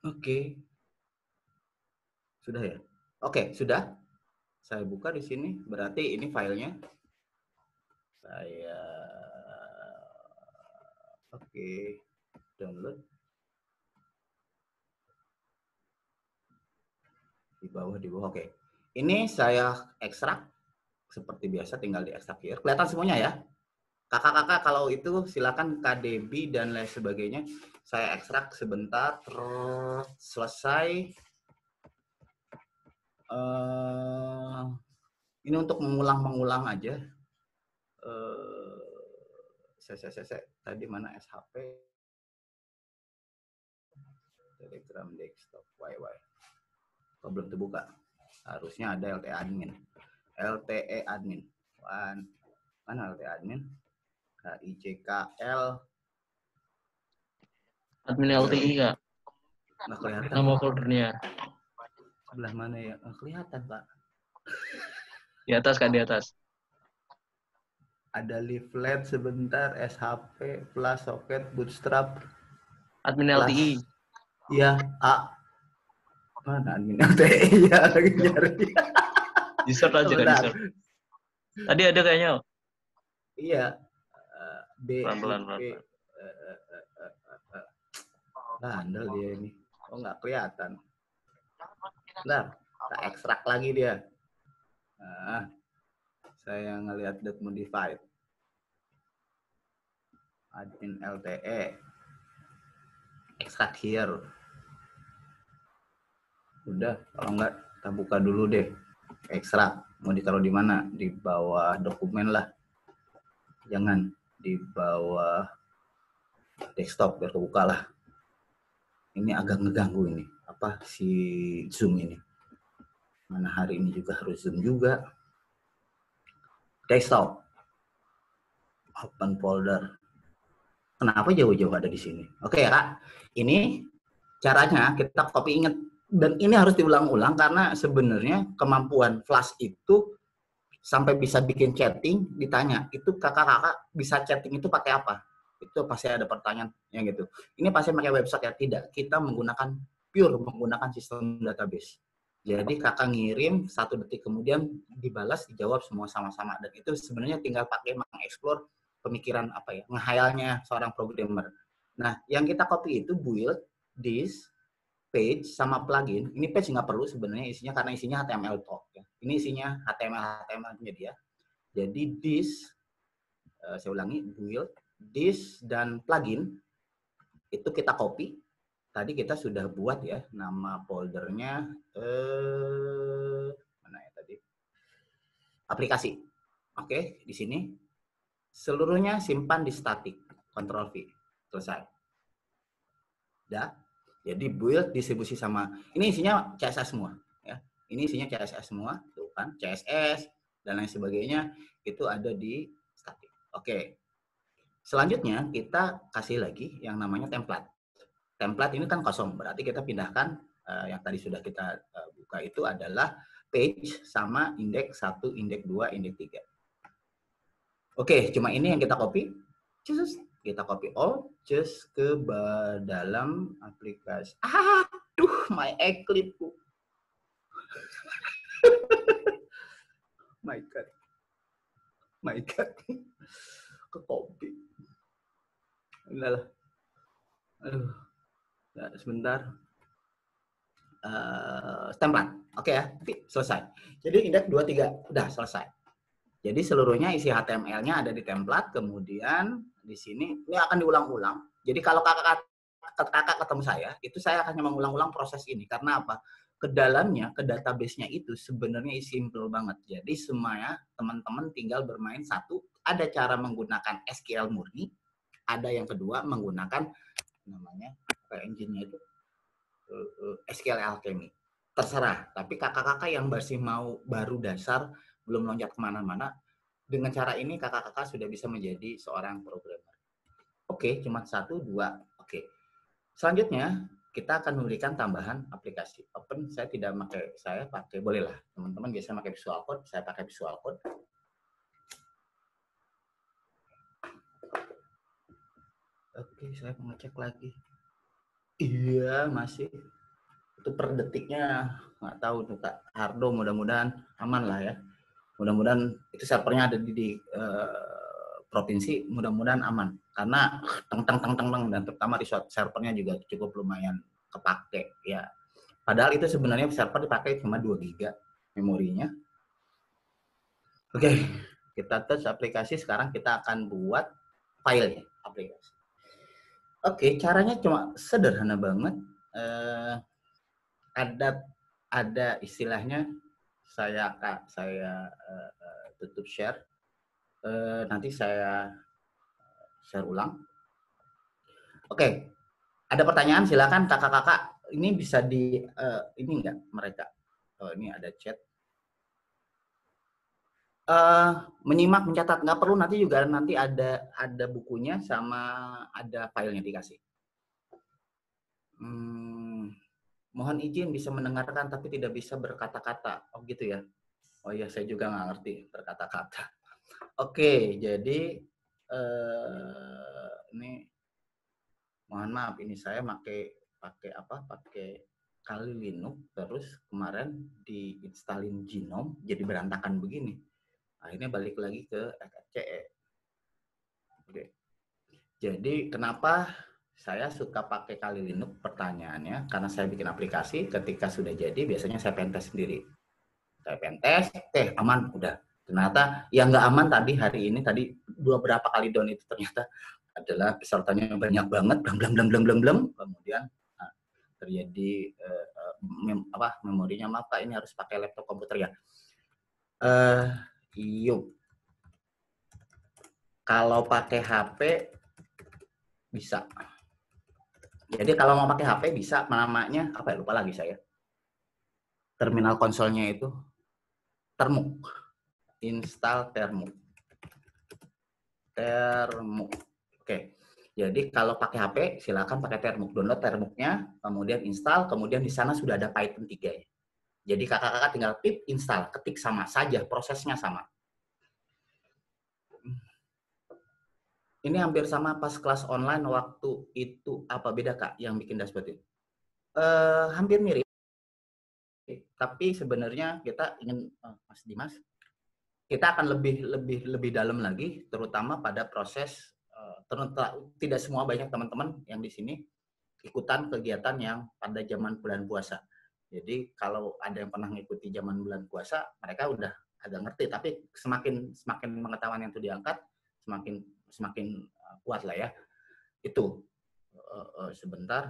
Oke. Sudah ya? Oke, sudah. Saya buka di sini. Berarti ini filenya. Saya download. Di bawah. Oke. Ini saya ekstrak seperti biasa, tinggal di ekstrak here. Kelihatan semuanya ya? Kakak-kakak kalau itu silakan KDB dan lain sebagainya. Saya ekstrak sebentar. Selesai. Ini untuk mengulang aja. Saya tadi mana SHP, Telegram desktop, YY. Kok belum terbuka? Harusnya ada LTE admin. LTE admin. Mana LTE admin? KICKL. Admin LTI Kak. Nggak kelihatan. Nama foldernya. Sebelah mana ya? Nggak kelihatan Pak. Di atas Kak, di atas. Ada leaflet sebentar, SHP, plus socket, bootstrap. Admin LTI. Iya, A. Mana admin LTI ya? Lagi nyari. Di search aja Kak, di search. Tadi ada kayaknya. Iya. B. Pelan-pelan. Bandel dia ini. Oh, nggak kelihatan. Bentar, kita ekstrak lagi dia. Nah, saya ngelihat dot modified. Admin LTE. Extract here. Udah, kalau nggak kita buka dulu deh. Ekstrak. Mau ditaruh di mana? Di bawah dokumen lah. Jangan di bawah desktop biar kebuka lah. Ini agak ngeganggu ini. Apa si Zoom ini? Mana hari ini juga harus Zoom juga. Desktop. Open folder. Kenapa jauh-jauh ada di sini? Oke ya Kak. Ini caranya kita copy, ingat. Dan ini harus diulang-ulang karena sebenarnya kemampuan Flash itu sampai bisa bikin chatting, ditanya, itu kakak-kakak bisa chatting itu pakai apa? Itu pasti ada pertanyaan yang gitu. Ini pasti pakai website ya? Tidak. Kita menggunakan sistem database. Jadi kakak ngirim 1 detik kemudian dibalas, dijawab semua sama-sama. Dan itu sebenarnya tinggal pakai mengeksplor pemikiran apa ya, ngehayalnya seorang programmer. Nah, yang kita copy itu build, this, page sama plugin. Ini page nggak perlu sebenarnya isinya karena isinya HTML talk ya. Ini isinya HTML-nya dia. Jadi this, saya ulangi, build, this dan plugin itu kita copy. Tadi kita sudah buat ya, nama foldernya mana ya tadi? Aplikasi. Oke, di sini seluruhnya simpan di static. Ctrl V. Selesai. Udah. Jadi build, distribusi sama, ini isinya CSS semua ya. Ini isinya CSS semua, tuh kan, CSS dan lain sebagainya itu ada di static. Oke. Selanjutnya kita kasih lagi yang namanya template. Template ini kan kosong, berarti kita pindahkan yang tadi sudah kita buka itu adalah page sama indeks 1, indeks 2, indeks 3. Oke, cuma ini yang kita copy. Kita copy all, just ke dalam aplikasi. Aduh, my Eclipse. My God. Ke copy. Enggak lah. Aduh. Nah, sebentar. Template. Oke ya, selesai. Jadi indeks 2, 3. Udah selesai. Jadi seluruhnya isi HTML-nya ada di template, kemudian di sini ini akan diulang-ulang. Jadi kalau kakak ketemu saya, itu saya akan mengulang-ulang proses ini. Karena apa? Ke dalamnya, ke database-nya itu sebenarnya simple banget. Jadi semuanya teman-teman tinggal bermain satu, ada cara menggunakan SQL murni, ada yang kedua menggunakan namanya engine-nya itu SQL Alchemy. Terserah. Tapi kakak-kakak yang masih mau baru dasar, belum loncat kemana-mana, dengan cara ini kakak-kakak sudah bisa menjadi seorang programmer. Oke, cuma 1, 2. Oke. Selanjutnya, kita akan memberikan tambahan aplikasi. Open, saya pakai, bolehlah. Teman-teman biasanya pakai Visual Code, saya pakai Visual Code. Oke, saya mengecek lagi. Iya, masih. Itu per detiknya nggak tahu tuh Kak Hardo, mudah-mudahan aman lah ya. Mudah-mudahan itu servernya ada di provinsi, mudah-mudahan aman. Karena teng dan terutama di servernya juga cukup lumayan kepake ya. Padahal itu sebenarnya server dipakai cuma 2 giga memorinya. Oke, kita touch aplikasi. Sekarang kita akan buat file aplikasi. Oke, caranya cuma sederhana banget. Ada istilahnya, saya tutup share. Nanti saya share ulang. Oke, ada pertanyaan silakan kakak-kakak. Ini bisa di ini enggak mereka? Oh, ini ada chat. Menyimak, mencatat, nggak perlu, nanti juga ada bukunya sama ada filenya dikasih. Mohon izin bisa mendengarkan tapi tidak bisa berkata-kata. Oh gitu ya. Oh iya, saya juga nggak ngerti berkata-kata. Oke, jadi ini mohon maaf, ini saya pakai Kali Linux, terus kemarin diinstalin Genome jadi berantakan begini. Akhirnya balik lagi ke XFCE. Oke. Jadi kenapa saya suka pakai Kali Linux? Pertanyaannya karena saya bikin aplikasi, ketika sudah jadi biasanya saya pentest sendiri. Saya pentest, aman, udah. Ternyata yang nggak aman tadi beberapa kali down itu ternyata adalah pesertanya banyak banget, blem. Kemudian terjadi memorinya, maaf Pak, ini harus pakai laptop komputer ya. Yuk. Kalau pakai HP bisa. Jadi kalau mau pakai HP bisa, namanya apa ya, lupa lagi saya. Terminal konsolnya itu Termux. Install Termux. Oke. Jadi kalau pakai HP silakan pakai Termux, download Termuxnya, kemudian install, kemudian di sana sudah ada Python 3 ya. Jadi kakak-kakak tinggal pip install, ketik sama saja, prosesnya sama. Ini hampir sama pas kelas online waktu itu. Apa beda Kak yang bikin dashboard itu? Hampir mirip. Tapi sebenarnya kita ingin Mas Dimas, kita akan lebih dalam lagi, terutama pada proses. Tidak semua, banyak teman-teman yang di sini ikutan kegiatan yang pada zaman bulan puasa. Jadi kalau ada yang pernah ngikuti zaman bulan puasa, mereka udah agak ngerti. Tapi semakin pengetahuan yang itu diangkat, semakin kuat lah ya. Itu sebentar.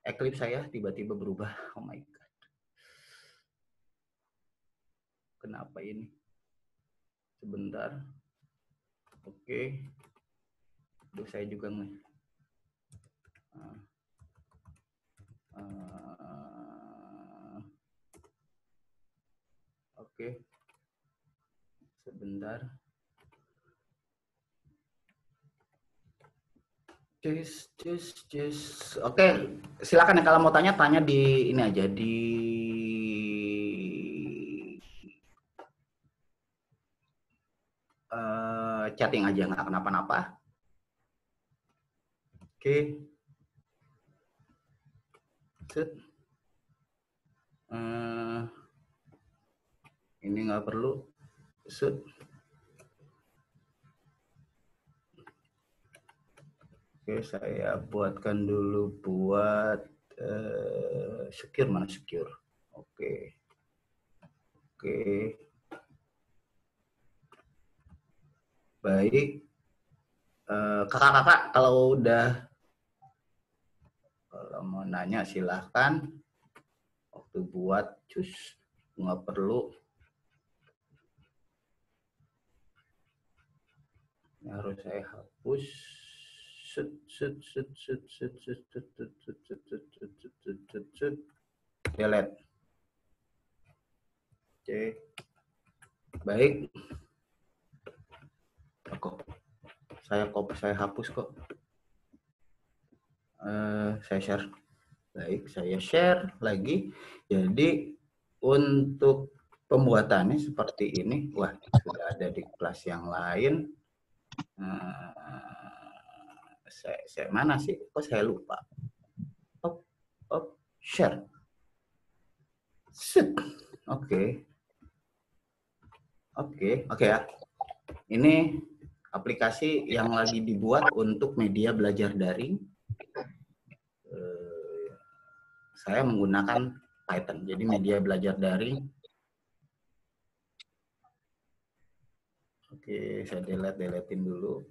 Eclipse saya tiba-tiba berubah. Oh my god. Kenapa ini? Sebentar. Oke. Duh, saya juga oke. Sebentar. Oke, silakan ya kalau mau tanya di ini aja di chatting aja, nggak kenapa-napa. Oke. Ini nggak perlu. Oke, saya buatkan dulu buat secure, mana secure. Oke. Baik. Kakak-kakak kalau mau nanya silahkan. Waktu buat nggak perlu. Ini harus saya hapus. Delete. Oke. Baik. Saya hapus kok. Saya share. Baik, saya share lagi. Jadi untuk pembuatannya seperti ini. Wah, sudah ada di kelas yang lain. Saya mana sih? Kok saya lupa? share. Set. Oke. Oke ya. Ini aplikasi yang lagi dibuat untuk media belajar daring. Saya menggunakan Python. Jadi media belajar daring. Oke, saya deletein dulu.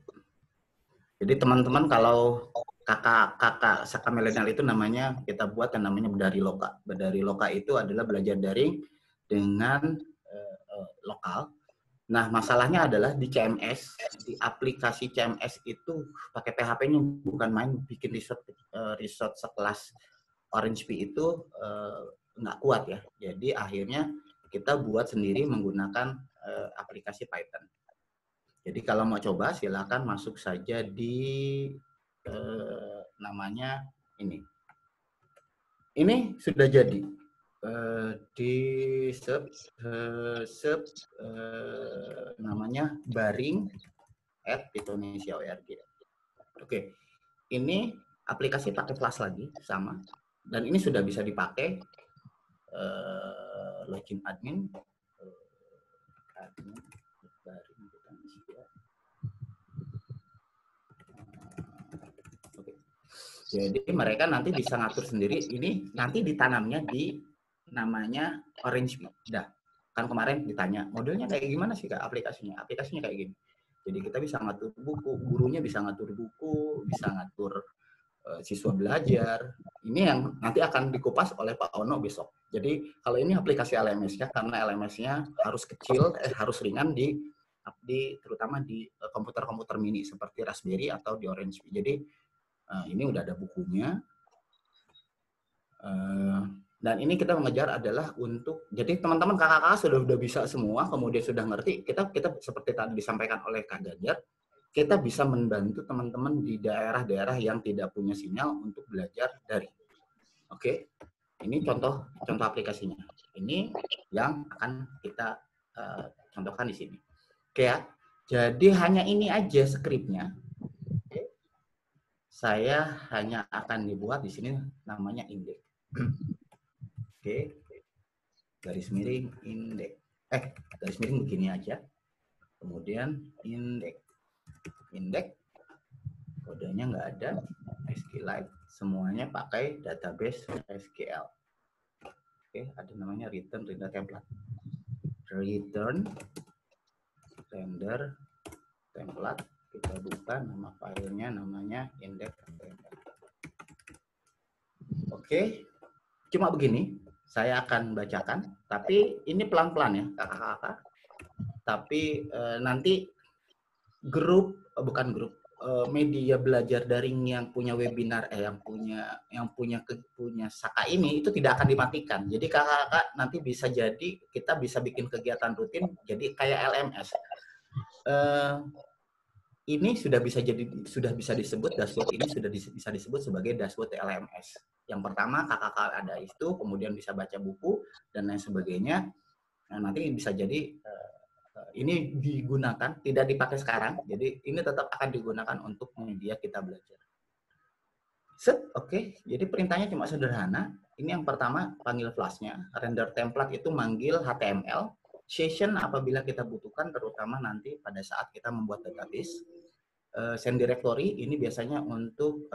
Jadi teman-teman kalau kakak Saka Milenial itu namanya kita buat yang namanya Bedari Loka. Bedari Loka itu adalah belajar daring dengan lokal. Nah, masalahnya adalah di CMS, di aplikasi CMS itu pakai PHP-nya bukan main, bikin resort sekelas OrangeBee itu nggak kuat ya. Jadi akhirnya kita buat sendiri menggunakan aplikasi Python. Jadi kalau mau coba silakan masuk saja di namanya ini. Ini sudah jadi. Di namanya baring@indonesia.org. Oke, ini aplikasi pakai Flash lagi sama, dan ini sudah bisa dipakai login admin baring Indonesia. Oke. Jadi mereka nanti bisa ngatur sendiri. Ini nanti ditanamnya di namanya OrangeBee. Dah, kan kemarin ditanya modelnya kayak gimana sih Kak aplikasinya? Aplikasinya kayak gini. Jadi kita bisa ngatur buku, gurunya bisa ngatur buku, bisa ngatur siswa belajar. Ini yang nanti akan dikupas oleh Pak Ono besok. Jadi kalau ini aplikasi LMS-nya, karena LMS-nya harus kecil, harus ringan terutama di komputer-komputer mini seperti Raspberry atau di OrangeBee. Jadi ini udah ada bukunya. Dan ini kita mengejar adalah untuk, jadi teman-teman kakak-kakak sudah bisa semua, kemudian sudah ngerti, kita seperti tadi disampaikan oleh Kak Ganjar, kita bisa membantu teman-teman di daerah-daerah yang tidak punya sinyal untuk belajar daring. Oke, ini contoh aplikasinya. Ini yang akan kita contohkan di sini. Oke ya, jadi hanya ini aja skripnya. Saya hanya akan dibuat di sini namanya indeks. Oke, garis miring indeks. Garis miring begini aja. Kemudian indeks. Kodenya nggak ada. SQLite semuanya pakai database SQL. Oke, ada namanya return render template. Return render template. Kita buka nama filenya namanya index. Oke, cuma begini. Saya akan bacakan, tapi ini pelan-pelan ya kakak-kakak. Tapi nanti media belajar daring yang punya webinar, yang punya Saka ini itu tidak akan dimatikan. Jadi kakak-kakak nanti bisa jadi kita bisa bikin kegiatan rutin, jadi kayak LMS. Ini sudah bisa disebut dashboard ini sudah bisa disebut sebagai dashboard LMS. Yang pertama kakak-kakak ada itu, kemudian bisa baca buku dan lain sebagainya. Nah, nanti bisa jadi ini digunakan, tidak dipakai sekarang, jadi ini tetap akan digunakan untuk media kita belajar. Oke. Jadi perintahnya cuma sederhana. Ini yang pertama panggil flashnya, render template itu manggil HTML, session apabila kita butuhkan, terutama nanti pada saat kita membuat database. Send directory ini biasanya untuk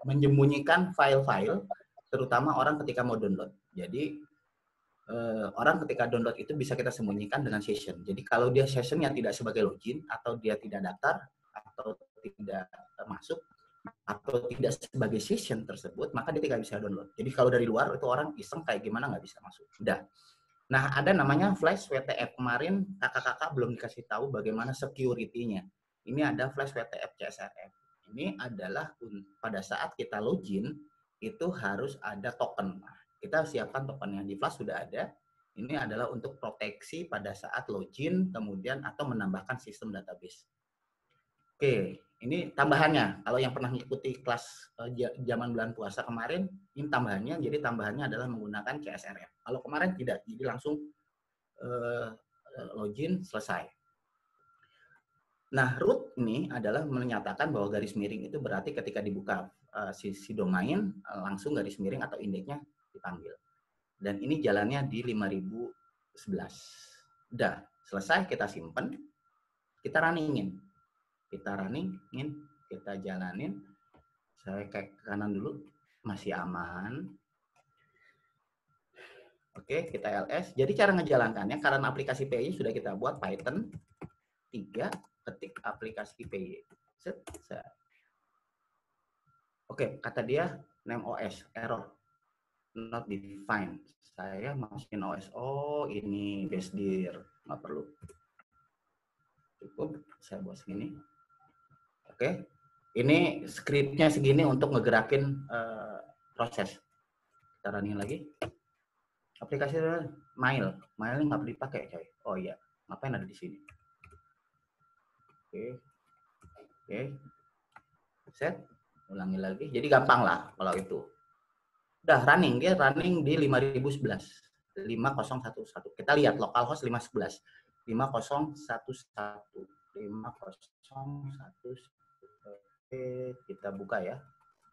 menyembunyikan file-file, terutama orang ketika mau download. Jadi orang ketika download itu bisa kita sembunyikan dengan session. Jadi kalau dia sessionnya tidak sebagai login, atau dia tidak daftar, atau tidak masuk, atau tidak sebagai session tersebut, maka dia tidak bisa download. Jadi kalau dari luar itu orang iseng kayak gimana nggak bisa masuk. Udah. Nah, ada namanya Flash WTF. Kemarin kakak-kakak belum dikasih tahu bagaimana security-nya. Ini ada Flash WTF CSRF. Ini adalah pada saat kita login, itu harus ada token. Nah, kita siapkan tokennya. Di Flash sudah ada. Ini adalah untuk proteksi pada saat login, kemudian atau menambahkan sistem database. Oke, ini tambahannya. Kalau yang pernah mengikuti kelas zaman bulan puasa kemarin, ini tambahannya. Jadi tambahannya adalah menggunakan CSRF. Kalau kemarin tidak, jadi langsung login selesai. Nah, root ini adalah menyatakan bahwa garis miring itu berarti ketika dibuka sisi domain, langsung garis miring atau indeksnya dipanggil. Dan ini jalannya di 5011. Udah, selesai kita simpen, kita runningin. Kita jalanin. Saya ke kanan dulu, masih aman. Oke, kita ls. Jadi cara ngejalankannya, karena aplikasi PY sudah kita buat Python 3, ketik aplikasi PY. Set. Oke, kata dia name OS, error. Not defined. Saya masukin OS. Oh, ini BSDIR. Nggak perlu. Cukup, saya buat segini. Oke. Ini scriptnya segini untuk ngegerakin proses. Kita running lagi. Aplikasi Mail nggak perlu dipakai, coy. Oh iya, ngapain ada di sini? Oke. Set. Ulangi lagi. Jadi gampang lah kalau itu. Udah running, dia running di 5011. 5011. Kita lihat localhost 511. 5011. 5011. Oke, kita buka ya.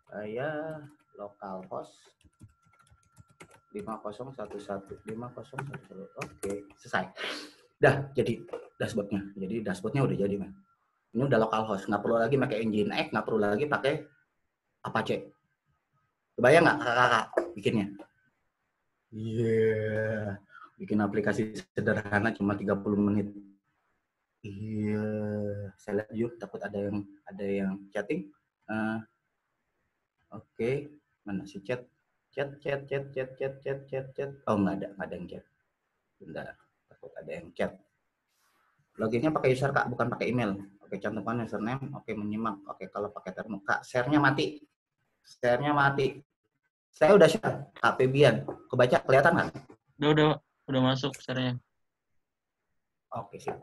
Saya localhost 5011. 5011. Oke, selesai. Dah jadi dashboardnya. Jadi dashboardnya udah jadi, man. Ini udah localhost, nggak perlu lagi pakai Nginx, nggak perlu lagi pakai Apache. Kebayang nggak kakak bikinnya? Iya, bikin aplikasi sederhana cuma 30 menit. Iya, saya lihat yuk, takut ada yang chatting. Oke, mana si chat? Chat. Oh, nggak ada yang chat. Bentar, takut ada yang chat. Loginnya pakai user kak, bukan pakai email. Oke, cantumkan username. Oke, menyimak. Oke, kalau pakai termo kak, share-nya mati. Saya udah share HP Bian. Kebaca, kelihatan nggak? Udah masuk share-nya. Oke, sip.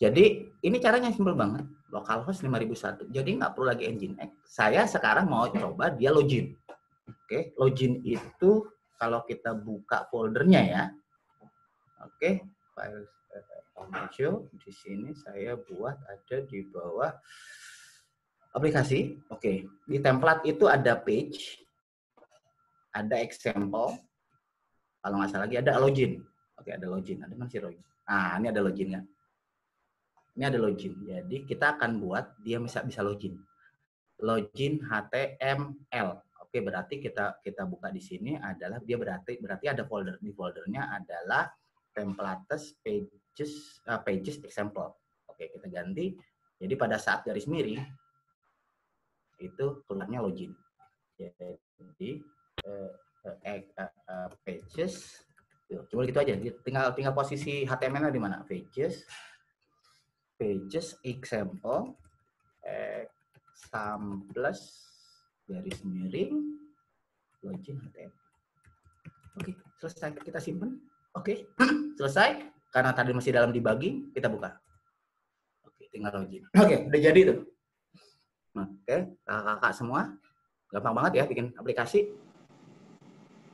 Jadi ini caranya simpel banget. Localhost 5001. Jadi nggak perlu lagi Nginx. Saya sekarang mau coba dia login. Oke, login itu kalau kita buka foldernya ya. Oke, file show di sini saya buat ada di bawah aplikasi. Oke, di template itu ada page, ada example. Kalau nggak salah lagi ada login. Oke, ada login. Ada masih login. Nah, ini ada loginnya. Ini ada login. Jadi kita akan buat dia bisa login. Login HTML. Oke, berarti kita buka di sini adalah dia berarti ada folder. Di foldernya adalah templates pages example. Oke, kita ganti. Jadi pada saat garis miring itu keluarnya login. Jadi pages. Cuma gitu aja. Tinggal posisi HTML-nya di mana? Pages example samples garis miring login HTML. Oke, selesai, kita simpan. Oke, selesai. Karena tadi masih dalam debugging, kita buka. Oke, tinggal login. Oke, udah jadi tuh. Oke, kakak-kakak semua, gampang banget ya bikin aplikasi.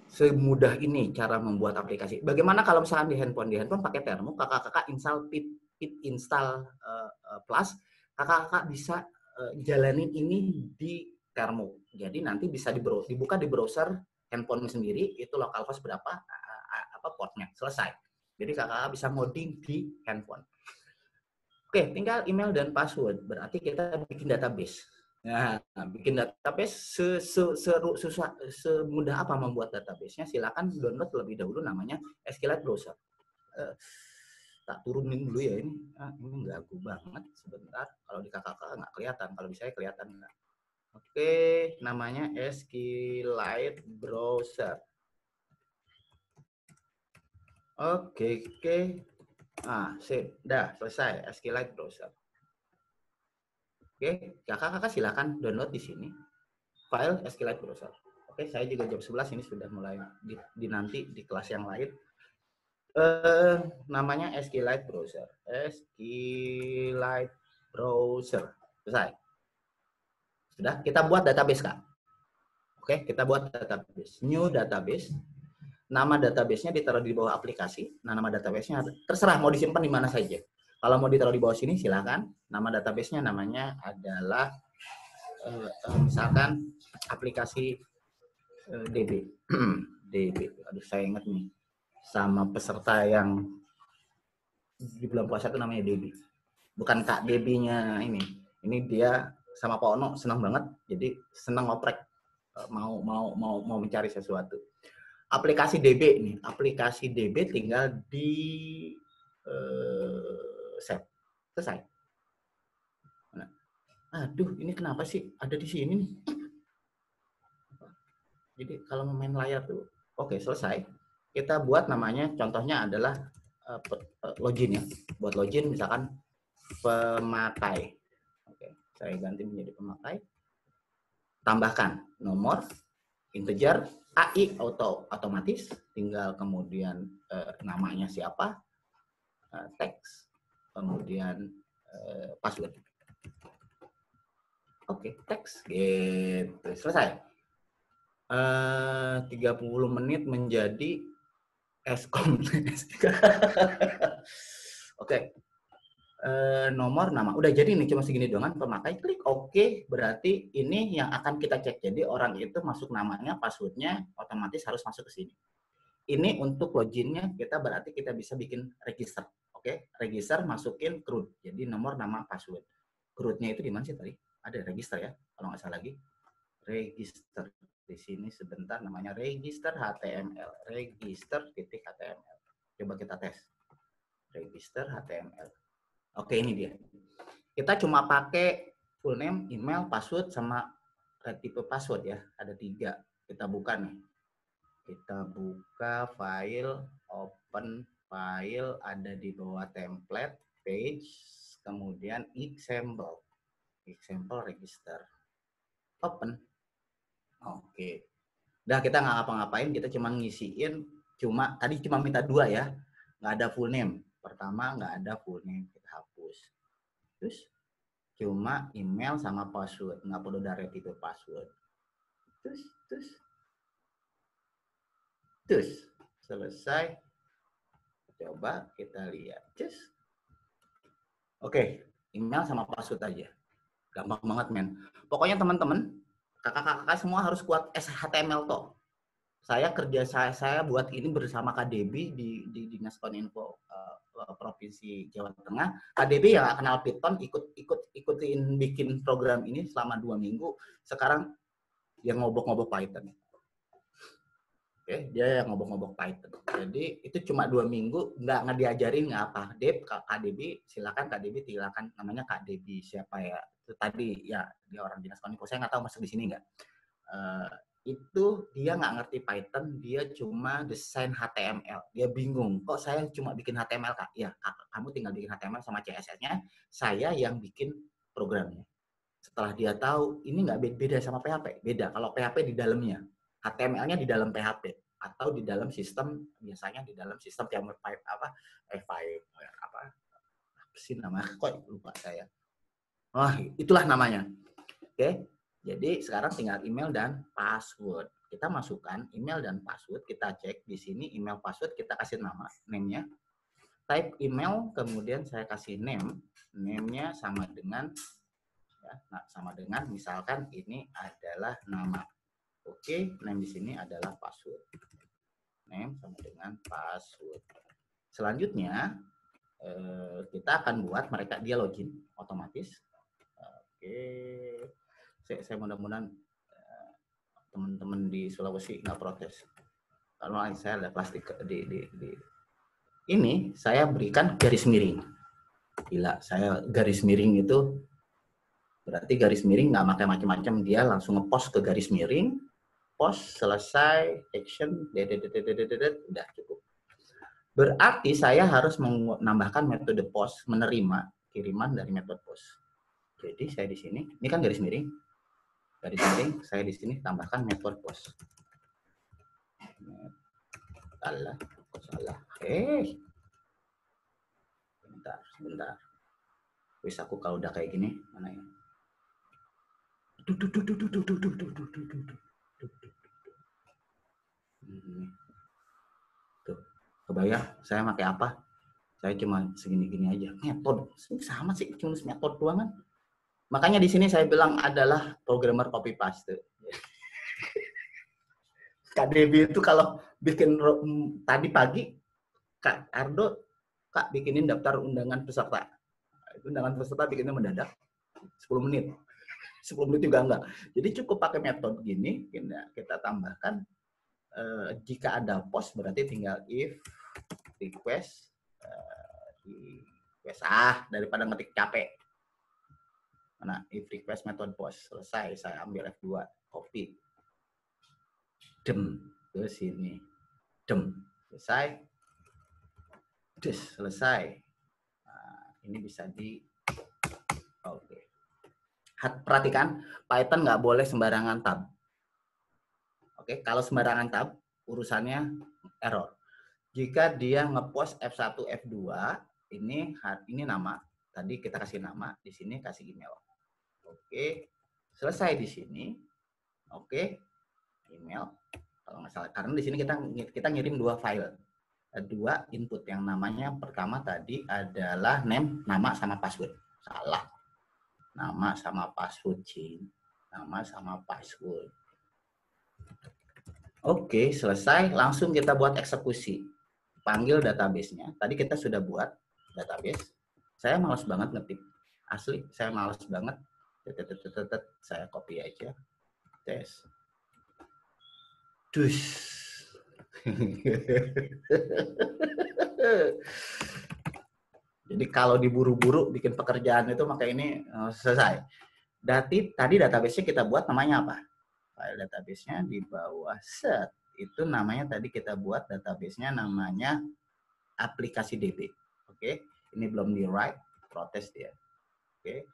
Semudah ini cara membuat aplikasi. Bagaimana kalau misalkan di handphone pakai Termo, kakak-kakak install pip install plus, kakak-kakak bisa jalanin ini di Termo. Jadi nanti bisa dibuka di browser handphone sendiri, itu localhost berapa, portnya, selesai. Jadi kakak-kakak bisa ngoding di handphone. Oke, tinggal email dan password. Berarti kita bikin database. Nah, bikin database semudah apa membuat database-nya? Silakan download terlebih dahulu namanya SQLite Browser. Tak turunin dulu ya ini. Ini ganggu banget sebentar. Kalau di kakak-kakak nggak kelihatan, kalau di saya kelihatan nggak. Oke, namanya SQLite Browser. Oke. Sip. Dah, selesai SQLite Browser. Oke, kakak-kakak silakan download di sini file SQLite Browser. Oke, saya juga jam 11 ini sudah mulai nanti di kelas yang lain. Namanya SQLite Browser. SQLite Browser. Selesai. Sudah, kita buat database, Kak. Oke, kita buat database. New database. Nama database-nya ditaruh di bawah aplikasi. Nah, nama database-nya terserah mau disimpan di mana saja. Kalau mau ditaruh di bawah sini, silakan. Nama database-nya namanya adalah misalkan aplikasi DB. DB. Aduh, saya ingat nih sama peserta yang di bulan puasa itu namanya DB. Bukan Kak DB-nya ini. Ini dia sama Pak Ono senang banget. Jadi senang ngoprek, mau mencari sesuatu. Aplikasi DB nih, aplikasi DB tinggal di save. Selesai. Nah, aduh, ini kenapa sih ada di sini nih? Jadi kalau main layar tuh, oke, selesai. Kita buat namanya, contohnya adalah login ya. Buat login misalkan pemakai. Oke, saya ganti menjadi pemakai. Tambahkan nomor, integer, AI otomatis, tinggal kemudian namanya siapa, teks, kemudian password. Oke, teks, gitu, selesai. 30 menit menjadi Eskom. Oke. Nomor, nama. Udah jadi nih, cuma segini doang. Pemakai, klik OK. Berarti ini yang akan kita cek. Jadi orang itu masuk namanya, passwordnya, otomatis harus masuk ke sini. Ini untuk loginnya, kita berarti kita bisa bikin register. Oke, register, masukin CRUD. Jadi nomor, nama, password. CRUD-nya itu di mana sih tadi? Ada register ya, kalau nggak salah lagi. Register. Di sini sebentar, namanya register HTML. Register.html. Coba kita tes. Register HTML. Oke, ini dia. Kita cuma pakai full name, email, password, sama tipe password ya. Ada 3. Kita buka nih. Kita buka file, open file, ada di bawah template, page, kemudian example. Example register. Open. Oke. Udah, kita nggak ngapa-ngapain, kita cuma ngisiin, tadi cuma minta 2 ya. Nggak ada full name. Pertama, nggak ada full name, kita hapus. Terus cuma email sama password, nggak perlu direct itu password. Terus selesai. Coba kita lihat. Oke, email sama password aja. Gampang banget, men. Pokoknya teman-teman, kakak-kakak semua harus kuat HTML toh. Saya buat ini bersama KDB di Dinas Kominfo Provinsi Jawa Tengah. KDB yang kenal Python ikutin bikin program ini selama 2 minggu. Sekarang dia ngobok-ngobok Python. Oke, dia yang ngobok-ngobok Python. Jadi itu cuma 2 minggu, nggak diajarin nggak apa. KDB, silakan namanya KDB siapa ya? Itu tadi ya, dia orang Dinas Kominfo. Saya nggak tahu masuk di sini nggak. Itu dia nggak ngerti Python, dia cuma desain HTML. Dia bingung, kok saya cuma bikin HTML, Kak? Ya, kamu tinggal bikin HTML sama CSS-nya, saya yang bikin programnya. Setelah dia tahu, ini nggak beda sama PHP. Beda, kalau PHP di dalamnya. HTML-nya di dalam PHP. Atau di dalam sistem, biasanya di dalam sistem yang apa sih namanya? Kok lupa saya. Wah, itulah namanya. Oke. Jadi sekarang tinggal email dan password. Kita masukkan email dan password, kita cek di sini email password, kita kasih nama, name-nya. Type email, kemudian saya kasih name. Name-nya sama dengan misalkan ini adalah nama. Oke, name di sini adalah password. Name sama dengan password. Selanjutnya kita akan buat dia login otomatis. Oke. Saya mudah-mudahan teman-teman di Sulawesi nggak protes. Kalau saya ada plastik di ini, saya berikan garis miring. Gila, saya garis miring itu berarti garis miring nggak pakai macam-macam, dia langsung ngepost ke garis miring, post, selesai, action, udah cukup. Berarti saya harus menambahkan metode post, menerima kiriman dari metode post. Jadi saya di sini, ini kan garis miring, saya di sini tambahkan method post. Salah. Sebentar. Wis aku kalau udah kayak gini, mana ya? Tuh, kebayang saya pakai apa? Saya cuma segini-gini aja. Metode, sama sih, cuma metode doang kan. Makanya di sini saya bilang adalah programmer copy paste. KDB itu kalau bikin tadi pagi, Kak Ardo, Kak bikinin daftar undangan peserta. Undangan peserta bikinnya mendadak 10 menit. 10 menit juga enggak. Jadi cukup pakai metode gini, kita tambahkan jika ada post berarti tinggal if request daripada ngetik capek. Nah, if request method post selesai, saya ambil F2, copy. Dem ke sini. Dem, selesai. Selesai. Nah, ini bisa di oke. Perhatikan, Python nggak boleh sembarangan tab. Oke, kalau sembarangan tab, urusannya error. Jika dia ngepost F1, F2, ini nama. Tadi kita kasih nama, di sini kasih email. Oke, selesai di sini. Oke, email. Kalau nggak salah, karena di sini kita ngirim 2 file, 2 input. Yang namanya pertama tadi adalah name, nama sama password. Salah. Nama sama password, nama sama password. Oke, selesai. Langsung kita buat eksekusi. Panggil database-nya. Tadi kita sudah buat database. Saya malas banget ngetik. Asli, saya malas banget. Saya copy aja. Tes. Dus. Jadi kalau diburu-buru bikin pekerjaan itu, maka ini selesai. Tadi database-nya kita buat namanya apa? File database-nya di bawah set. Itu namanya tadi kita buat database-nya namanya aplikasi DB. Oke, ini belum di write, protes dia. Oke,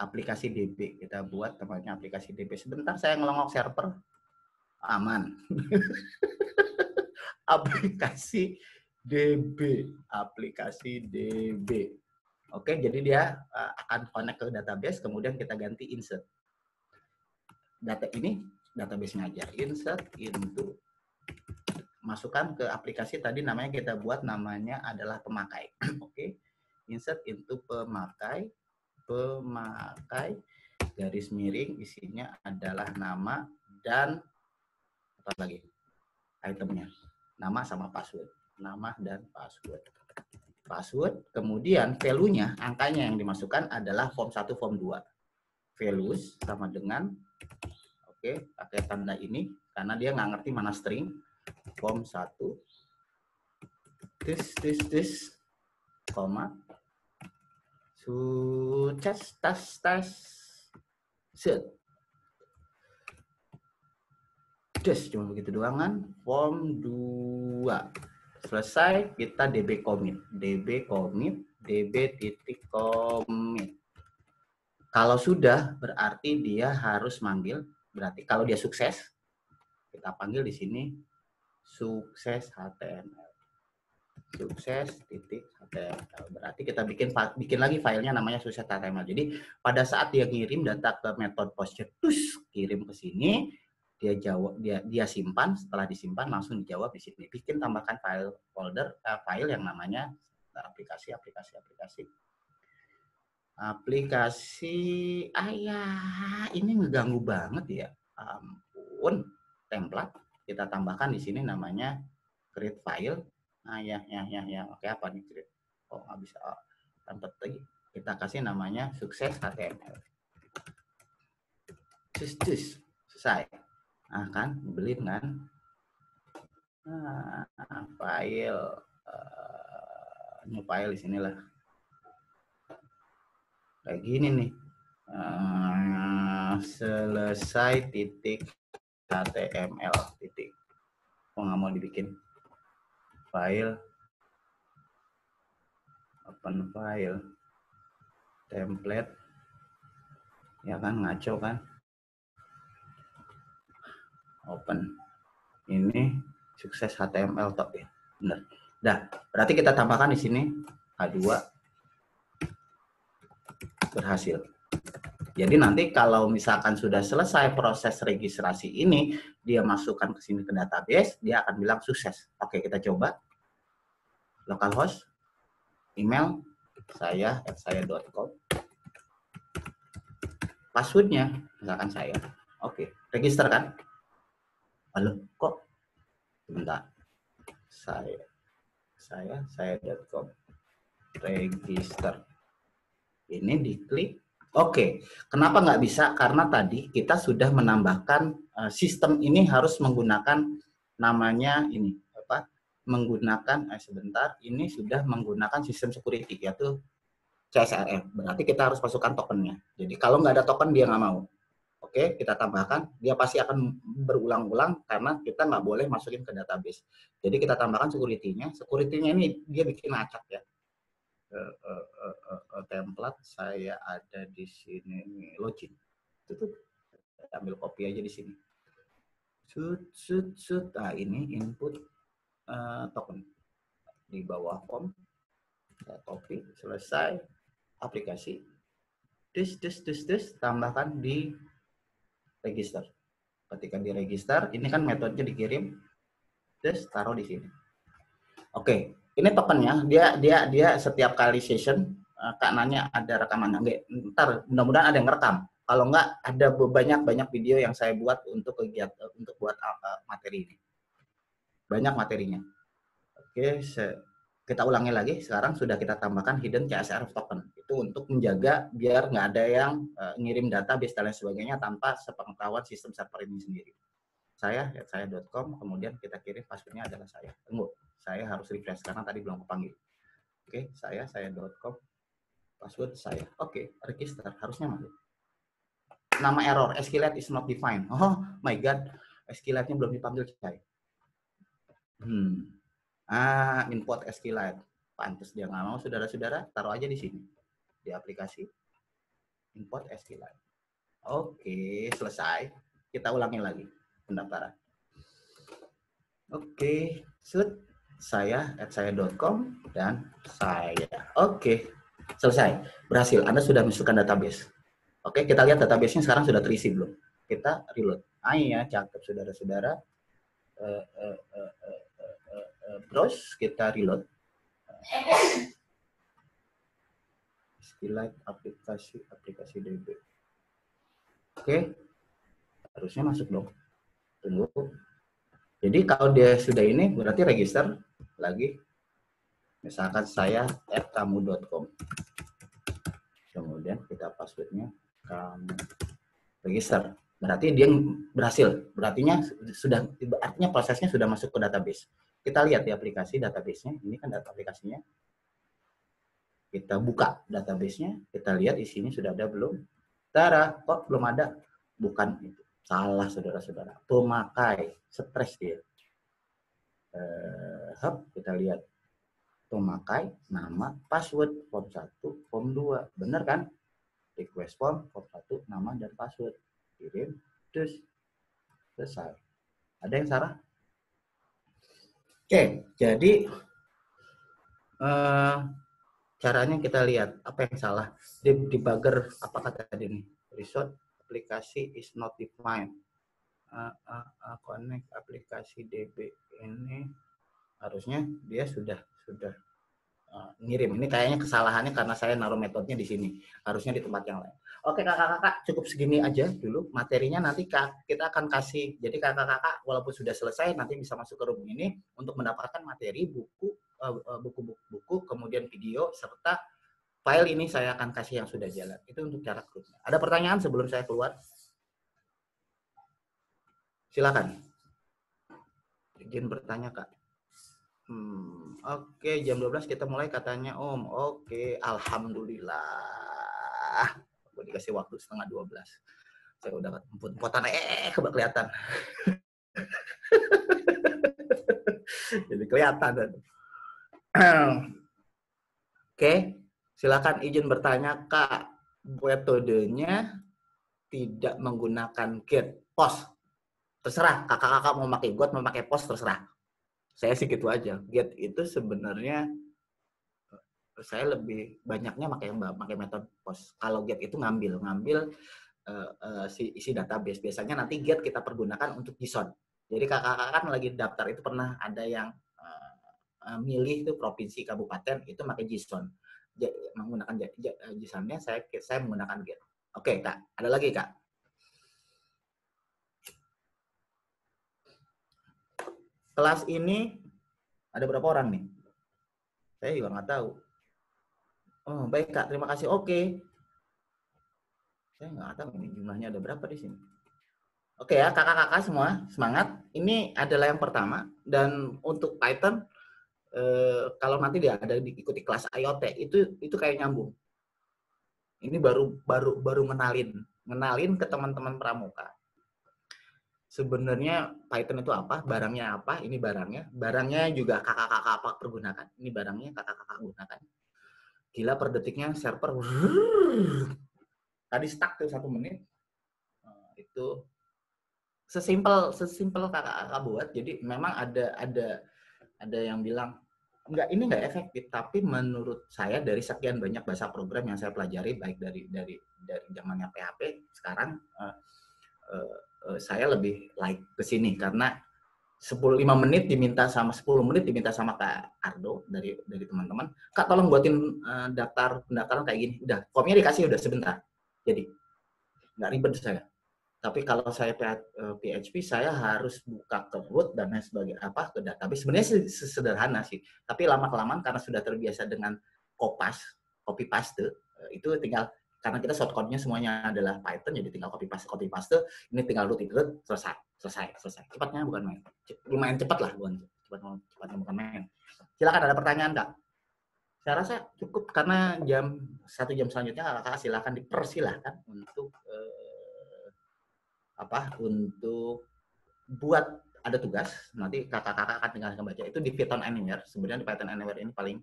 aplikasi DB kita buat namanya aplikasi DB. Sebentar saya ngelongok server, aman. Aplikasi DB. Oke, jadi dia akan connect ke database, kemudian kita ganti insert. Data ini database-nya aja. Insert into, masukkan ke aplikasi tadi namanya kita buat namanya adalah pemakai. Oke, insert into pemakai, garis miring, isinya adalah nama dan apa lagi? Itemnya. Nama sama password. Nama dan password. Kemudian value-nya, angkanya yang dimasukkan adalah form 1, form 2. Values sama dengan, oke, pakai tanda ini, karena dia nggak ngerti mana string. Form 1, this, koma, tas, set. Cuma begitu doang kan. Form 2. Selesai, kita db commit. db titik commit. Kalau sudah, berarti dia harus manggil. Berarti kalau dia sukses, kita panggil di sini sukses HTML. Sukses titik HTML. Berarti kita bikin lagi filenya namanya sukses HTML. Jadi pada saat dia kirim data ke metode post, kirim ke sini, dia jawab, dia simpan. Setelah disimpan langsung dijawab di sini. Bikin tambahkan file yang namanya aplikasi. Ini ngeganggu banget ya. Ampun, template kita tambahkan di sini namanya create file. Oke, apa nih create? Oh, nggak bisa. Template lagi. Kita kasih namanya sukses HTML. Selesai. Nah, kan, belin kan? File, new file di sinilah. Kayak gini nih. Selesai titik HTML titik. Oh, nggak mau dibikin file, open file, template, ya kan, ngaco kan? Open. Ini sukses HTML top ya. Benar. Dah, berarti kita tambahkan di sini H2 berhasil. Jadi nanti kalau misalkan sudah selesai proses registrasi ini, dia masukkan ke sini ke database, dia akan bilang sukses. Oke, kita coba. Localhost, email saya @saya.com. Passwordnya misalkan saya. Oke, register kan? Halo, kok sebentar. Saya.com register. Ini diklik. Oke, kenapa nggak bisa? Karena tadi kita sudah menambahkan sistem ini harus menggunakan namanya ini apa? Menggunakan sebentar. Ini sudah menggunakan sistem security yaitu CSRF. Berarti kita harus masukkan tokennya. Jadi kalau nggak ada token dia nggak mau. Oke, kita tambahkan. Dia pasti akan berulang-ulang karena kita nggak boleh masukin ke database. Jadi kita tambahkan security-nya. Security-nya ini dia bikin acak ya. Template saya ada di sini nih, login. Itu ambil copy aja di sini. Nah, ini input token di bawah form. Saya copy, selesai. Aplikasi. Tambahkan di register. Ketika di register, ini kan metodenya dikirim. Taruh di sini. Oke, ini tokennya. Dia setiap kali session Kak nanya ada rekaman enggak? Ntar mudah-mudahan ada yang ngerekam. Kalau enggak ada banyak video yang saya buat untuk kegiatan untuk buat materi ini. Banyak materinya. Oke, kita ulangi lagi. Sekarang sudah kita tambahkan hidden CSRF token. Itu untuk menjaga biar nggak ada yang ngirim database dan lain sebagainya tanpa sepengetahuan sistem server ini sendiri. Saya.com, kemudian kita kirim passwordnya adalah saya. Tunggu, saya harus refresh karena tadi belum kepanggil. Oke, saya.com, password saya. Oke, register, harusnya masuk. Nama error, SQLite is not defined. Oh my god, SQLite-nya belum dipanggil saya. Import SQLite. Pantes dia nggak mau, saudara-saudara, taruh aja di sini. Di aplikasi, import SQLite. Oke, selesai. Kita ulangi lagi pendaftaran. Oke, saya.com dan saya. Oke, selesai. Berhasil. Anda sudah masukkan database. Oke, kita lihat database-nya sekarang sudah terisi belum? Kita reload. Iya, cakep saudara-saudara. Browse, kita reload. SQLite aplikasi DB. Oke, harusnya masuk dong. Tunggu. Jadi kalau dia sudah ini berarti register lagi. Misalkan saya @kamu.com. Kemudian kita passwordnya kamu register. Berarti dia berhasil. Artinya prosesnya sudah masuk ke database. Kita lihat di aplikasi database-nya. Ini kan data aplikasinya. Kita buka database-nya. Kita lihat isinya sudah ada belum? Tara, kok belum ada? Bukan itu. Salah saudara-saudara. Pemakai. Stres dia. Kita lihat. Pemakai, nama, password, form 1, form 2. Benar kan? Request form, form 1, nama, dan password. Kirim, terus selesai. Ada yang salah? Oke, jadi caranya kita lihat apa yang salah. Debugger, apa kata tadi nih? Result aplikasi is not defined. Connect aplikasi DB ini harusnya dia sudah ngirim. Ini kayaknya kesalahannya karena saya naruh metodenya di sini. Harusnya di tempat yang lain. Oke kakak-kakak, cukup segini aja dulu. Materinya nanti kita akan kasih. Jadi kakak-kakak walaupun sudah selesai nanti bisa masuk ke room ini untuk mendapatkan materi buku, kemudian video serta file ini saya akan kasih yang sudah jalan. Itu untuk cara grupnya. Ada pertanyaan sebelum saya keluar? Silakan. Izin bertanya kak. Oke, jam 12 kita mulai katanya Om. Oke, alhamdulillah. Gue dikasih waktu setengah 12. Saya udah emput-emputan kelihatan. Jadi kelihatan. Oke, silakan izin bertanya Kak. Metodenya tidak menggunakan get post. Terserah, kakak-kakak mau pakai get, mau pakai post, terserah. Saya sih gitu aja. Get itu sebenarnya saya lebih banyaknya pakai metode post. Kalau get itu ngambil isi database. Biasanya nanti get kita pergunakan untuk JSON. Jadi kakak-kakak kan lagi daftar itu pernah ada yang milih itu provinsi kabupaten itu pakai JSON. Menggunakan JSON-nya saya menggunakan get. Oke kak, ada lagi kak? kelas ini ada berapa orang nih? Saya juga nggak tahu. Oh, baik Kak, terima kasih. Oke. Saya nggak tahu ini jumlahnya ada berapa di sini. Oke ya, kakak-kakak semua, semangat. Ini adalah yang pertama. Dan untuk Python, kalau nanti dia ada diikuti kelas IoT, itu kayak nyambung. Ini baru ngenalin ke teman-teman pramuka. Sebenarnya Python itu apa, barangnya apa, ini barangnya juga kakak-kakak apa pergunakan, ini barangnya kakak-kakak gunakan. Gila per detiknya server tadi stuck tuh 1 menit. Itu sesimpel kakak-kakak buat. Jadi memang ada yang bilang ini nggak efektif, tapi menurut saya dari sekian banyak bahasa program yang saya pelajari, baik dari zamannya PHP sekarang, saya lebih like ke sini karena 5 menit diminta sama 10 menit diminta sama Kak Ardo dari teman-teman. Kak, tolong buatin pendaftaran kayak gini. Udah, formnya dikasih udah sebentar. Jadi nggak ribet saya. Tapi kalau saya PHP, saya harus buka ke root dan lain sebagainya, ke database. Sebenarnya sederhana sih. Tapi lama-kelamaan karena sudah terbiasa dengan copy paste, itu tinggal karena kita shortcode-nya semuanya adalah Python, jadi tinggal copy paste. Ini tinggal root, selesai. Cepatnya bukan main. Lumayan cepat lah, cepatnya bukan main. Silakan, ada pertanyaan Kak? Saya rasa cukup karena 1 jam selanjutnya kakak silakan dipersilahkan untuk untuk buat ada tugas. Nanti kakak-kakak akan tinggal baca itu di Python Anywhere. Sebenarnya di Python Anywhere ini paling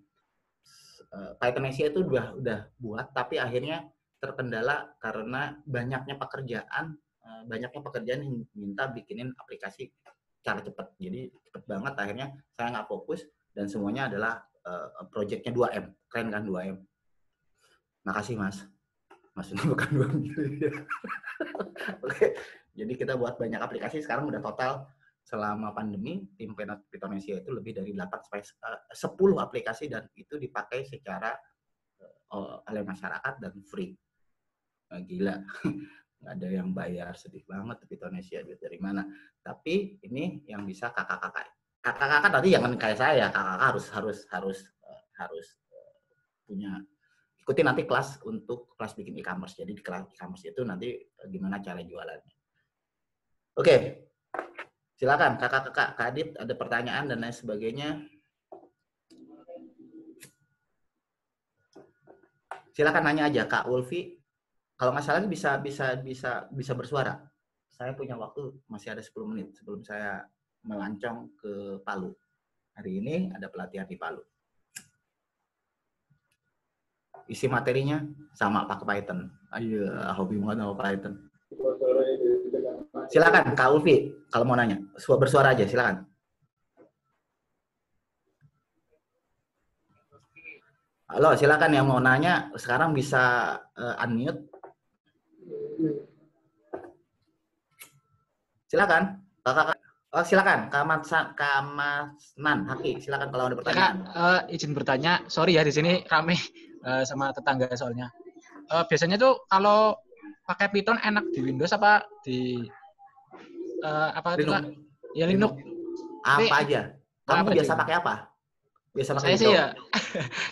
Python Asia itu udah buat, tapi akhirnya terkendala karena banyaknya pekerjaan yang minta bikinin aplikasi cara cepat. Jadi cepat banget, akhirnya saya nggak fokus dan semuanya adalah projectnya 2M. Keren kan 2M? Makasih Mas. Maksudnya bukan 2M. Oke. Jadi kita buat banyak aplikasi, sekarang udah total selama pandemi tim Python Asia itu lebih dari 8 sampai 10 aplikasi dan itu dipakai secara oleh masyarakat dan free. Gila. Nggak ada yang bayar, sedih banget Python Asia, duit dari mana. Tapi ini yang bisa kakak-kakak tadi jangan kayak saya, kakak harus punya ikuti nanti kelas bikin e-commerce. Jadi di kelas e-commerce itu nanti gimana cara jualannya. Oke. Silakan kakak-kakak, Kak Adit ada pertanyaan dan lain sebagainya. Silakan nanya aja Kak Ulfi. Kalau nggak salah bisa bersuara. Saya punya waktu masih ada 10 menit sebelum saya melancong ke Palu. Hari ini ada pelatihan di Palu. Isi materinya sama pakai Python. Ayo, hobi banget sama Python. Silakan Kak Ulfi kalau mau nanya. Bersuara aja, silakan. Halo, silakan yang mau nanya sekarang bisa unmute. Silakan. Silakan Kak Masnan Haki, silakan kalau ada pertanyaan. Kak, izin bertanya, sorry ya di sini rame sama tetangga soalnya. Biasanya tuh kalau pakai Python enak di Windows apa di Linux? Ya Linux. Apa aja? Kamu biasa pakai apa? Biasa pakai Windows? Saya sih ya,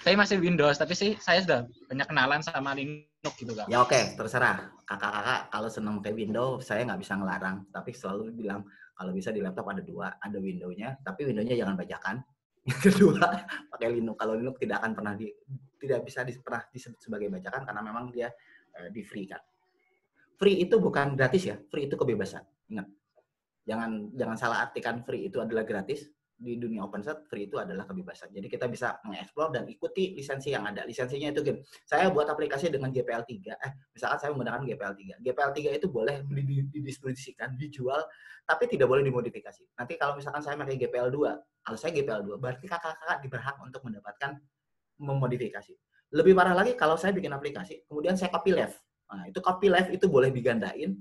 saya masih Windows, tapi sih saya sudah banyak kenalan sama Linux gitu Kak. Ya oke, terserah. Kakak-kakak kalau senang pakai Windows, saya nggak bisa ngelarang. Tapi selalu bilang, kalau bisa di laptop ada 2, ada Windows-nya, tapi Windows-nya jangan bajakan. Yang kedua, pakai Linux. Kalau Linux tidak akan pernah pernah disebut sebagai bajakan karena memang dia di free kan. Free itu bukan gratis ya, free itu kebebasan. Ingat. Jangan salah artikan free itu adalah gratis. Di dunia open source, free itu adalah kebebasan. Jadi kita bisa mengeksplor dan ikuti lisensi yang ada. Lisensinya itu game. Saya buat aplikasi dengan GPL3. Misalkan saya menggunakan GPL3. GPL3 itu boleh didistribusikan, dijual, tapi tidak boleh dimodifikasi. Nanti kalau misalkan saya pakai GPL2, kalau saya GPL2, berarti kakak-kakak berhak untuk mendapatkan memodifikasi. Lebih parah lagi kalau saya bikin aplikasi, kemudian saya copyleft. Nah, itu copyleft itu boleh digandain.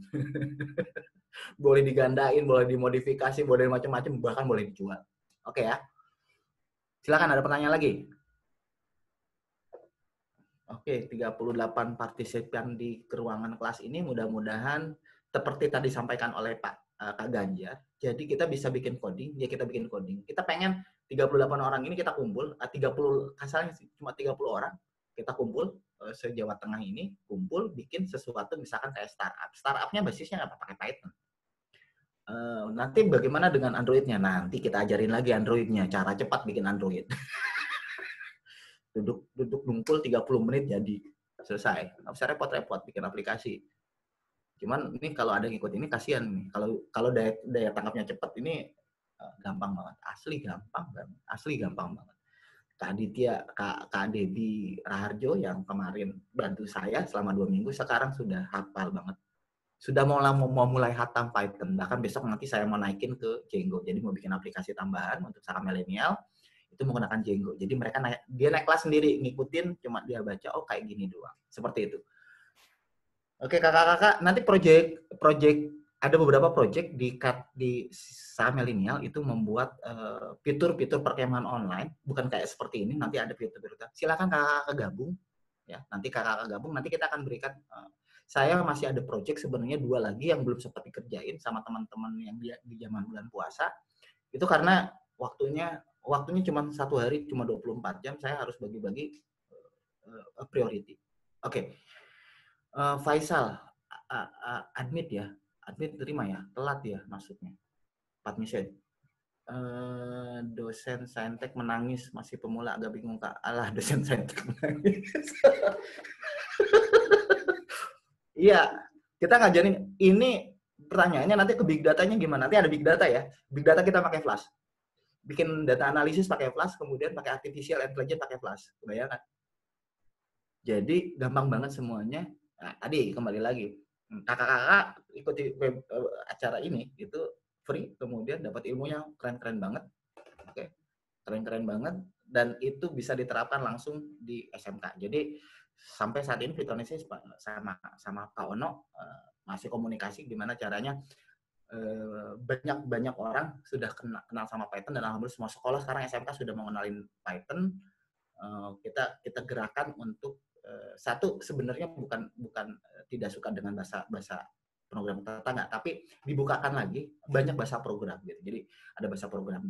Boleh digandain, boleh dimodifikasi, boleh macam-macam, bahkan boleh dijual. Oke ya. Silakan ada pertanyaan lagi. Oke, 38 partisipan di ruangan kelas ini mudah-mudahan seperti tadi disampaikan oleh Pak Kak Ganjar. Jadi kita bisa bikin coding, ya kita bikin coding. Kita pengen 38 orang ini kita kumpul, 30 kasarnya cuma 30 orang kita kumpul se-Jawa Tengah ini kumpul bikin sesuatu misalkan kayak startup. Startupnya basisnya nggak pakai Python. Nanti bagaimana dengan Android-nya? Nanti kita ajarin lagi Android-nya, cara cepat bikin Android. duduk nungkul 30 menit jadi selesai. Nggak usah repot-repot bikin aplikasi. Cuman ini kalau ada yang ikut ini kasihan nih. Kalau daya tangkapnya cepat ini gampang banget. Asli gampang banget. Kak Aditya, Kak Debbie Raharjo yang kemarin bantu saya selama 2 minggu sekarang sudah hafal banget. Sudah mau mulai hatam Python. Bahkan besok nanti saya mau naikin ke Django. Jadi mau bikin aplikasi tambahan untuk para milenial itu menggunakan Django. Jadi mereka dia naik kelas sendiri, ngikutin, cuma dia baca, oh kayak gini doang. Seperti itu. Oke, kakak-kakak, nanti project ada beberapa project di saham milenial itu membuat fitur-fitur perkemahan online, bukan kayak seperti ini, nanti ada fitur-fitur. Silakan kakak gabung, ya. Nanti kakak gabung, nanti kita akan berikan. Saya masih ada project sebenarnya 2 lagi yang belum sempat dikerjain sama teman-teman yang di zaman bulan puasa. Itu karena waktunya cuma 1 hari, cuma 24 jam, saya harus bagi-bagi priority. Oke. Faisal, admit ya, admit terima ya, telat ya maksudnya. Pak Michel, dosen saintek menangis, masih pemula agak bingung Kak. Alah, dosen saintek menangis. Iya, kita ngajarin ini pertanyaannya nanti ke big datanya gimana? Nanti ada big data ya. Big data kita pakai Flash. Bikin data analisis pakai Flash, kemudian pakai artificial intelligence pakai Flash. Kebayang kan? Jadi gampang banget semuanya. Nah, tadi kembali lagi, kakak-kakak ikuti acara ini itu free, kemudian dapat ilmunya keren-keren banget, oke, keren-keren banget, dan itu bisa diterapkan langsung di SMK. Jadi sampai saat ini Fitonesis sama Pak Ono masih komunikasi gimana caranya. Banyak orang sudah kenal sama Python, dan alhamdulillah semua sekolah sekarang SMK sudah mengenalin Python. Kita gerakan untuk satu sebenarnya bukan tidak suka dengan bahasa program tetangga, tapi dibukakan lagi banyak bahasa program gitu. Jadi ada bahasa program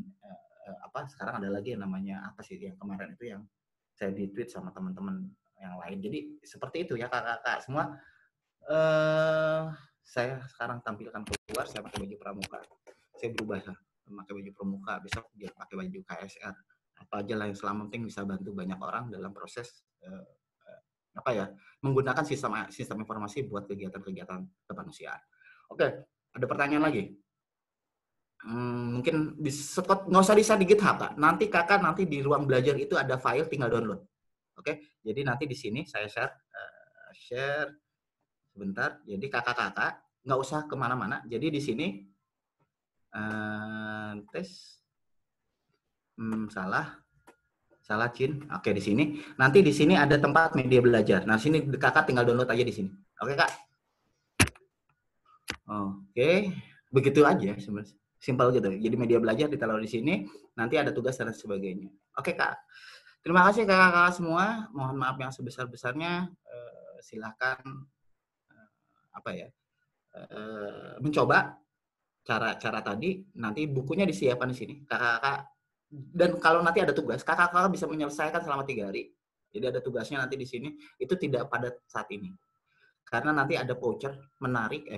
sekarang ada lagi yang namanya apa sih yang kemarin itu yang saya di tweet sama teman-teman yang lain. Jadi seperti itu ya kakak-kakak semua. Saya sekarang tampilkan keluar, saya pakai baju pramuka, saya berubah pakai baju pramuka, besok dia pakai baju KSR, apa aja lah yang selama penting bisa bantu banyak orang dalam proses menggunakan sistem informasi buat kegiatan-kegiatan kemanusiaan. Oke, ada pertanyaan lagi? Mungkin nggak usah di GitHub Kak. Nanti kakak di ruang belajar itu ada file, tinggal download. Oke, jadi nanti di sini saya share sebentar. Jadi kakak-kakak nggak usah kemana-mana. Jadi di sini tes salah Cin. Oke, di sini. Nanti di sini ada tempat media belajar. Nah, sini kakak tinggal download aja di sini. Oke, Kak? Oke, begitu aja sebenarnya. Simpel gitu. Jadi media belajar ditaruh di sini, nanti ada tugas dan sebagainya. Oke, Kak. Terima kasih kakak-kakak semua. Mohon maaf yang sebesar-besarnya. Silakan mencoba cara tadi. Nanti bukunya disiapkan di sini. Kakak-kakak. Dan kalau nanti ada tugas, kakak-kakak bisa menyelesaikan selama 3 hari. Jadi ada tugasnya nanti di sini. Itu tidak pada saat ini. Karena nanti ada voucher menarik.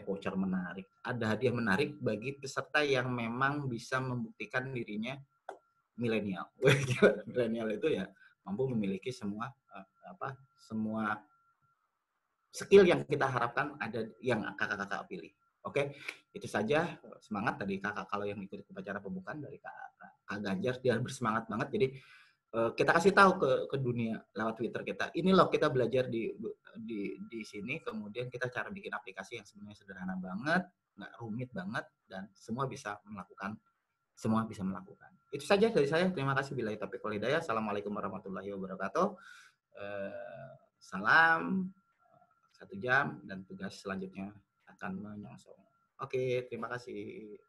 Ada hadiah menarik bagi peserta yang memang bisa membuktikan dirinya milenial. Milenial itu ya mampu memiliki semua skill yang kita harapkan ada yang kakak-kakak pilih. Oke, itu saja. Semangat tadi kakak kalau yang ikut upacara pembukaan dari Kak Ganjar, dia bersemangat banget. Jadi kita kasih tahu ke dunia lewat Twitter kita. Ini loh kita belajar di sini, kemudian kita cara bikin aplikasi yang sebenarnya sederhana banget, nggak rumit banget, dan semua bisa melakukan. Itu saja dari saya. Terima kasih. Billahi taufiq wal hidayah. Assalamualaikum warahmatullahi wabarakatuh. Salam 1 jam dan tugas selanjutnya akan menyongsong. Oke, terima kasih.